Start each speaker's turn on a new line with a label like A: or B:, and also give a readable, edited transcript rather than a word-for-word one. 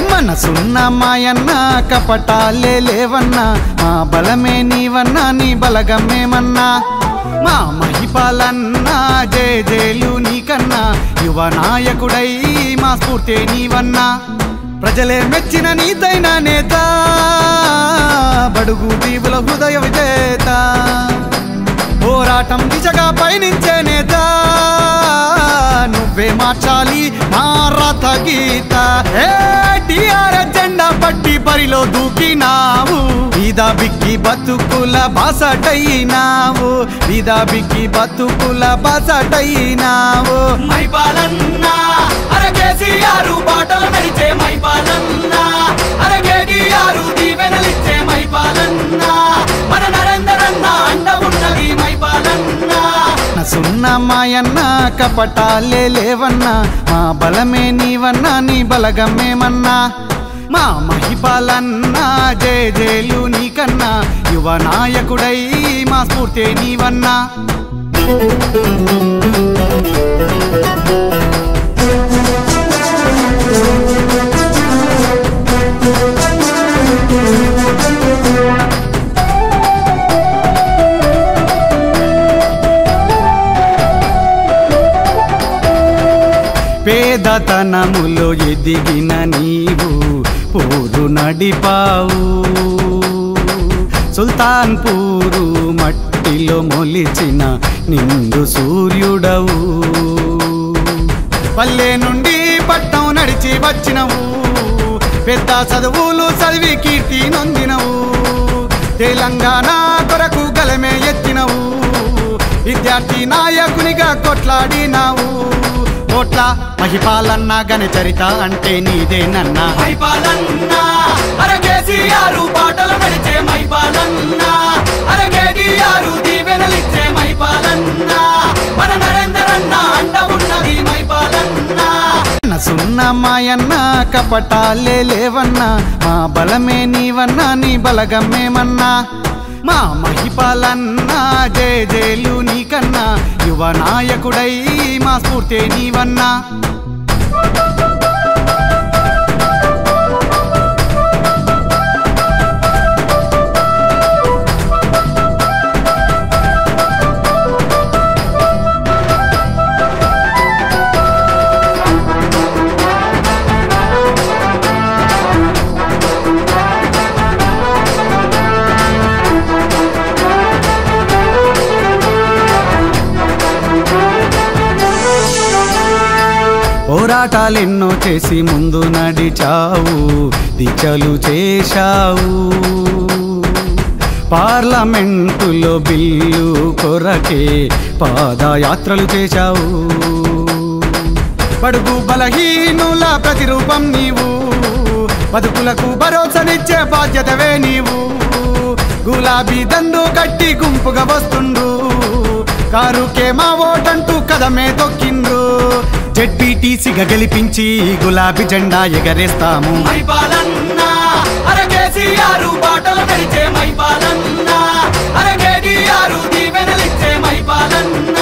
A: మనసున్న మాయన్న కపటాలే లేవన్నా మా బలమే నీవన్నా నీ బలగమేమన్నా మా మహిపాలన్నా జయ జయలు నీకన్నా యువ నాయకుడై మా స్ఫూర్తే నీవన్నా ప్రజలే మెచ్చిన నీతైన నేత బడుగు దీవుల హృదయ విజేత పోరాటం దిశగా పయనించే నేత నువ్వే మార్చాలి మా రథ గీత టిఆర్ఎస్ జెండా పట్టి పరిలో దూకినావు విదా బిక్కి బతుకుల బాసటైనావు విదా బిక్కి బతుకుల బాసటైనావు
B: మైపాలన్నా అరే కేసీఆర్ బాటలు నడిచే మైపాలన్నా అరే కేటీఆర్ దీవెనలిచ్చే మైపాలన్నా మన నరేందరన్న అండ ఉన్నది మైపాలన్నా
A: సున్న మాయన్న కపటాలే లేవన్నా మా బలమే నీవన్నా నీ బలగమేమన్నా మా మహిపాలన్నా జయ జయలు నీకన్నా యువ నాయకుడై మా స్ఫూర్తే నీవన్నా పేదతనములో ఎదిగిన నీవు పూరు నడిపావు సుల్తాన్పూరు మట్టిలో మొలిచిన నిండు సూర్యుడవు పల్లె నుండి పట్టం నడిచి వచ్చినవు పెద్ద చదువులు చదివి కీర్తి నొందినవు తెలంగాణ కొరకు గలమే ఎత్తినవు విద్యార్థి నాయకునిగా కొట్లాడినావు కోట్ల మహిపాలన్నా గని చరిత అంటే నీదేనన్నా
B: మైపాలన్నా అరే కేసీఆర్ బాటలు నడిచే మైపాలన్నా అరే కేటీఆర్ దీవెనలిచ్చే మైపాలన్నా మన నరేందరన్న అండ ఉన్నది మైపాలన్నా
A: సున్న మాయన్న కపటాలే లేవన్నా మా బలమే నీవన్నా నీ బలగమేమన్నా మా మహిపాలన్నా జయ జయలు నీకన్నా యువ నాయకుడై మా స్ఫూర్తే నీవన్నా పోరాటాలెన్నో చేసి ముందు నడిచావు దిశలు చేశావు పార్లమెంటులో బిల్లు కొరకే పాదయాత్రలు చేశావు బడుగు బలహీనుల ప్రతిరూపం నీవు బతుకులకు భరోసానిచ్చే బాధ్యతవే నీవు గులాబీ దండు కట్టి గుంపుగా వస్తుండ్రు కారుకే మా ఓటంటూ కదమే తొక్కిండ్రు జెడ్పీటీసీగా గెలిపించి గులాబీ జెండా ఎగరేస్తాము
B: మైపాలన్నా అరే కేసీఆర్ బాటలు నడిచే మైపాలన్నా అరే కేటీఆర్ దీవెనలిచ్చే మైపాలన్నా